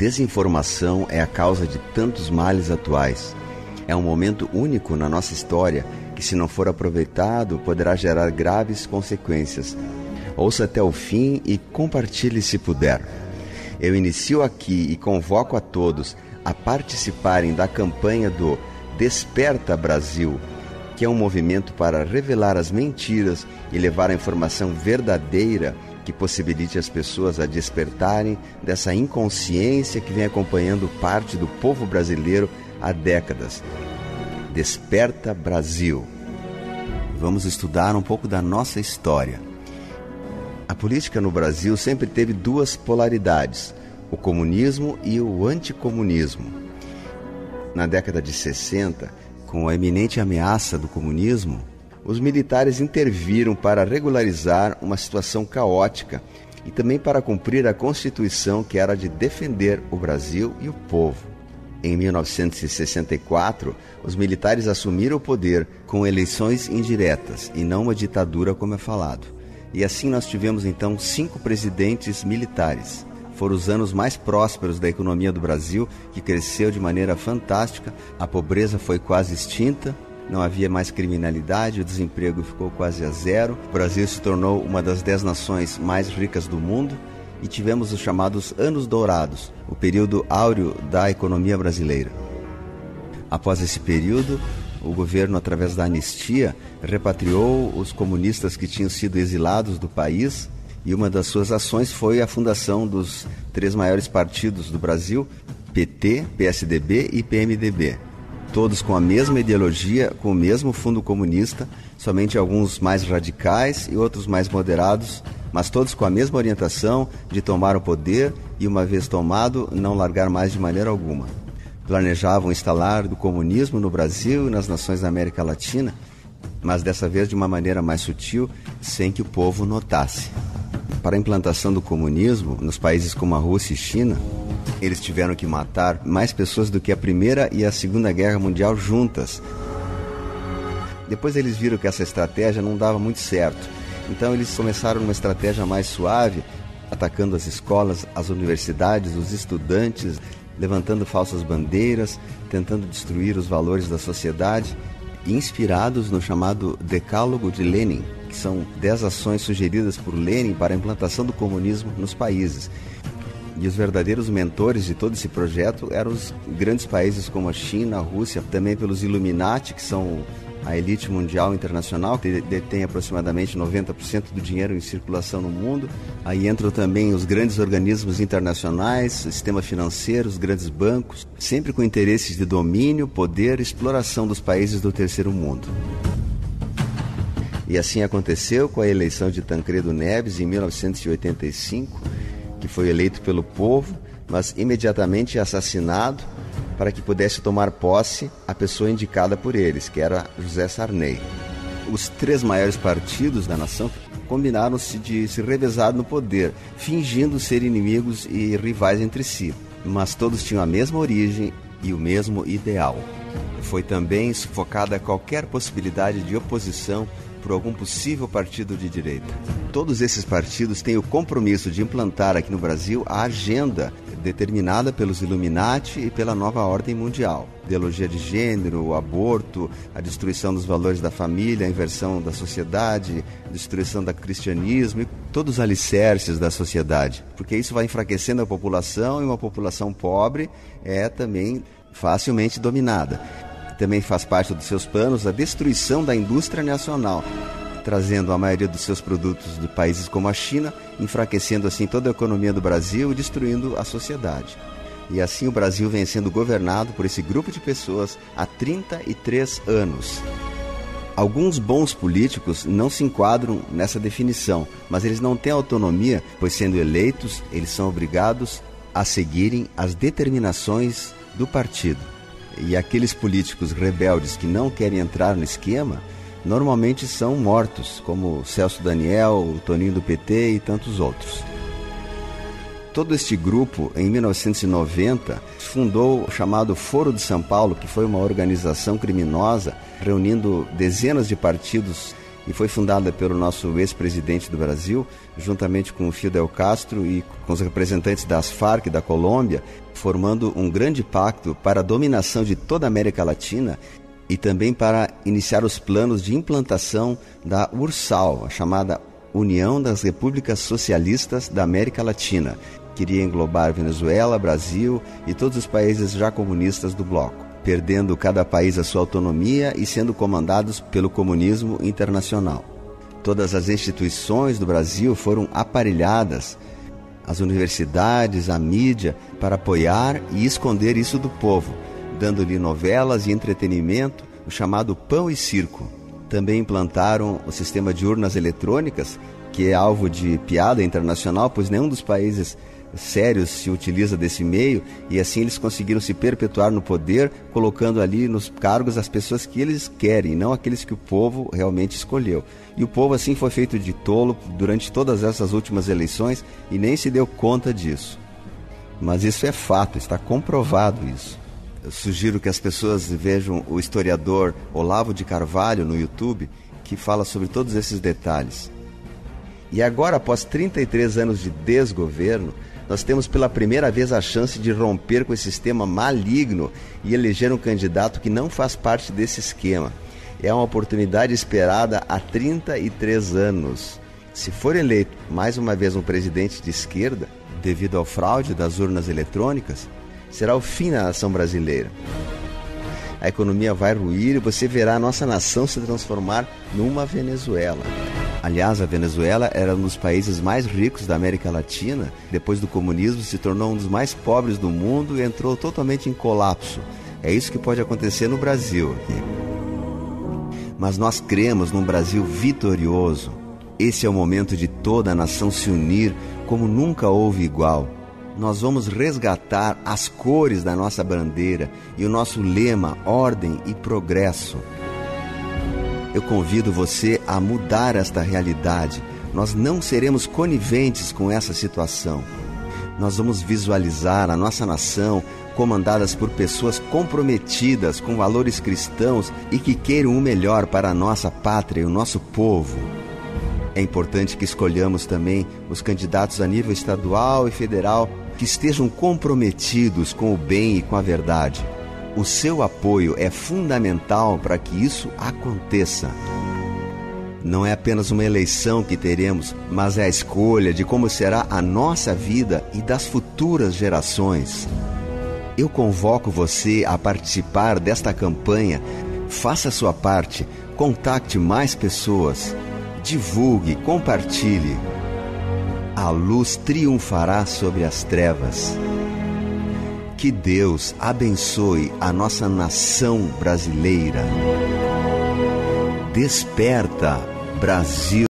desinformação é a causa de tantos males atuais. É um momento único na nossa história que, se não for aproveitado, poderá gerar graves consequências. Ouça até o fim e compartilhe se puder. Eu inicio aqui e convoco a todos a participarem da campanha do Desperta Brasil, que é um movimento para revelar as mentiras e levar a informação verdadeira que possibilite as pessoas a despertarem dessa inconsciência que vem acompanhando parte do povo brasileiro há décadas. Desperta Brasil. Vamos estudar um pouco da nossa história. A política no Brasil sempre teve duas polaridades, o comunismo e o anticomunismo. Na década de 60, com a iminente ameaça do comunismo, os militares interviram para regularizar uma situação caótica e também para cumprir a Constituição, que era de defender o Brasil e o povo. Em 1964, os militares assumiram o poder com eleições indiretas e não uma ditadura, como é falado. E assim nós tivemos então 5 presidentes militares. Foram os anos mais prósperos da economia do Brasil, que cresceu de maneira fantástica, a pobreza foi quase extinta, não havia mais criminalidade, o desemprego ficou quase a zero, o Brasil se tornou uma das 10 nações mais ricas do mundo e tivemos os chamados Anos Dourados, o período áureo da economia brasileira. Após esse período, o governo, através da anistia, repatriou os comunistas que tinham sido exilados do país, e uma das suas ações foi a fundação dos 3 maiores partidos do Brasil, PT, PSDB e PMDB. Todos com a mesma ideologia, com o mesmo fundo comunista, somente alguns mais radicais e outros mais moderados, mas todos com a mesma orientação de tomar o poder e, uma vez tomado, não largar mais de maneira alguma. Planejavam instalar o comunismo no Brasil e nas nações da América Latina, mas dessa vez de uma maneira mais sutil, sem que o povo notasse. Para a implantação do comunismo nos países como a Rússia e China, eles tiveram que matar mais pessoas do que a Primeira e a Segunda Guerra Mundial juntas. Depois eles viram que essa estratégia não dava muito certo. Então eles começaram uma estratégia mais suave, atacando as escolas, as universidades, os estudantes, levantando falsas bandeiras, tentando destruir os valores da sociedade, inspirados no chamado Decálogo de Lenin, que são 10 ações sugeridas por Lenin para a implantação do comunismo nos países. E os verdadeiros mentores de todo esse projeto eram os grandes países como a China, a Rússia, também pelos Illuminati, que são a elite mundial internacional, que detém aproximadamente 90% do dinheiro em circulação no mundo. Aí entram também os grandes organismos internacionais, o sistema financeiro, os grandes bancos, sempre com interesses de domínio, poder e exploração dos países do terceiro mundo. E assim aconteceu com a eleição de Tancredo Neves em 1985, que foi eleito pelo povo, mas imediatamente assassinado para que pudesse tomar posse a pessoa indicada por eles, que era José Sarney. Os 3 maiores partidos da nação combinaram-se de se revezar no poder, fingindo ser inimigos e rivais entre si, mas todos tinham a mesma origem e o mesmo ideal. Foi também sufocada qualquer possibilidade de oposição por algum possível partido de direita. Todos esses partidos têm o compromisso de implantar aqui no Brasil a agenda determinada pelos Illuminati e pela nova ordem mundial. Ideologia de gênero, o aborto, a destruição dos valores da família, a inversão da sociedade, a destruição do cristianismo e todos os alicerces da sociedade. Porque isso vai enfraquecendo a população e uma população pobre é também facilmente dominada. Também faz parte dos seus planos a destruição da indústria nacional, trazendo a maioria dos seus produtos de países como a China, enfraquecendo assim toda a economia do Brasil e destruindo a sociedade. E assim o Brasil vem sendo governado por esse grupo de pessoas há 33 anos. Alguns bons políticos não se enquadram nessa definição, mas eles não têm autonomia, pois sendo eleitos, eles são obrigados a seguirem as determinações do partido. E aqueles políticos rebeldes que não querem entrar no esquema, normalmente são mortos, como Celso Daniel, o Toninho do PT e tantos outros. Todo este grupo, em 1990, fundou o chamado Foro de São Paulo, que foi uma organização criminosa reunindo dezenas de partidos e foi fundada pelo nosso ex-presidente do Brasil, juntamente com o Fidel Castro e com os representantes das Farc da Colômbia, formando um grande pacto para a dominação de toda a América Latina e também para iniciar os planos de implantação da URSAL, a chamada União das Repúblicas Socialistas da América Latina, que iria englobar Venezuela, Brasil e todos os países já comunistas do bloco, perdendo cada país a sua autonomia e sendo comandados pelo comunismo internacional. Todas as instituições do Brasil foram aparelhadas, as universidades, a mídia, para apoiar e esconder isso do povo, dando-lhe novelas e entretenimento, o chamado pão e circo. Também implantaram o sistema de urnas eletrônicas, que é alvo de piada internacional, pois nenhum dos países sérios se utiliza desse meio, e assim eles conseguiram se perpetuar no poder, colocando ali nos cargos as pessoas que eles querem, não aqueles que o povo realmente escolheu. E o povo assim foi feito de tolo durante todas essas últimas eleições e nem se deu conta disso. Mas isso é fato, está comprovado isso. Eu sugiro que as pessoas vejam o historiador Olavo de Carvalho no YouTube, que fala sobre todos esses detalhes. E agora, após 33 anos de desgoverno, nós temos pela primeira vez a chance de romper com esse sistema maligno e eleger um candidato que não faz parte desse esquema. É uma oportunidade esperada há 33 anos. Se for eleito mais uma vez um presidente de esquerda, devido ao fraude das urnas eletrônicas, será o fim da nação brasileira. A economia vai ruir e você verá a nossa nação se transformar numa Venezuela. Aliás, a Venezuela era um dos países mais ricos da América Latina. Depois do comunismo, se tornou um dos mais pobres do mundo e entrou totalmente em colapso. É isso que pode acontecer no Brasil aqui. Mas nós cremos num Brasil vitorioso. Esse é o momento de toda a nação se unir como nunca houve igual. Nós vamos resgatar as cores da nossa bandeira e o nosso lema, ordem e progresso. Eu convido você a mudar esta realidade. Nós não seremos coniventes com essa situação. Nós vamos visualizar a nossa nação comandadas por pessoas comprometidas com valores cristãos e que queiram o melhor para a nossa pátria e o nosso povo. É importante que escolhamos também os candidatos a nível estadual e federal que estejam comprometidos com o bem e com a verdade. O seu apoio é fundamental para que isso aconteça. Não é apenas uma eleição que teremos, mas é a escolha de como será a nossa vida e das futuras gerações. Eu convoco você a participar desta campanha. Faça a sua parte, contacte mais pessoas, divulgue, compartilhe. A luz triunfará sobre as trevas. Que Deus abençoe a nossa nação brasileira. Desperta, Brasil.